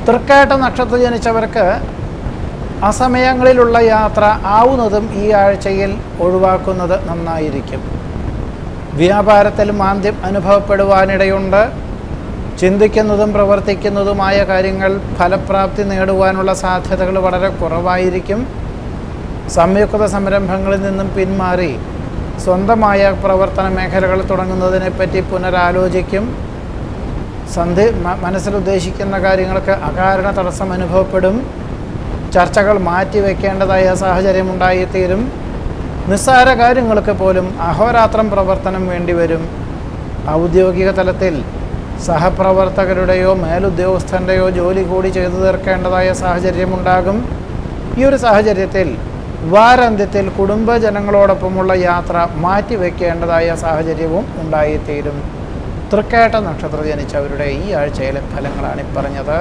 തൃക്കേട്ട നക്ഷത്രം ജനിച്ചവർക്ക് അസമയങ്ങളിലുള്ള യാത്ര ആവുന്നതും ഈ ആഴ്ചയിൽ ഒഴിവാക്കുന്നത് നന്നായിരിക്കും. വ്യാപാരത്തിൽ മാന്ദ്യം അനുഭവപ്പെടുവാനിടയുണ്ട്. ചിന്തിക്കുന്നതും പ്രവർത്തിക്കുന്നതുമായ കാര്യങ്ങൾ ഫലപ്രാപ്തി നേടുവാനുള്ള സാധ്യതകൾ വളരെ കുറവായിരിക്കും. സംയുക്ത സംരംഭങ്ങളിൽ നിന്നും പിന്മാറി സ്വന്തമായ പ്രവർത്തന മേഖലകൾ തുടങ്ങുന്നതിനെപ്പറ്റി പുനരാലോചിക്കും. മനസ്സിലുദ്ദേശിക്കുന്ന കാര്യങ്ങൾക്ക് അകാരണ തടസ്സം അനുഭവപ്പെടും. ചർച്ചകൾ മാറ്റിവെക്കേണ്ടതായ സാഹചര്യമുണ്ടായിത്തീരും. നിസ്സാര കാര്യങ്ങൾക്ക് പോലും അഹോരാത്രം പ്രവർത്തനം വേണ്ടിവരും. ഔദ്യോഗിക തലത്തിൽ സഹപ്രവർത്തകരുടെയോ മേലുദ്യോഗസ്ഥൻ്റെയോ ജോലി കൂടി ചെയ്തു തീർക്കേണ്ടതായ സാഹചര്യമുണ്ടാകും. ഈ ഒരു സാഹചര്യത്തിൽ വാരാന്ത്യത്തിൽ കുടുംബജനങ്ങളോടൊപ്പമുള്ള യാത്ര മാറ്റിവെക്കേണ്ടതായ സാഹചര്യവും ഉണ്ടായിത്തീരും. തൃക്കേട്ട നക്ഷത്രം ജനിച്ചവരുടെ ഈ ആഴ്ചയിലെ ഫലങ്ങളാണ് പറഞ്ഞത്.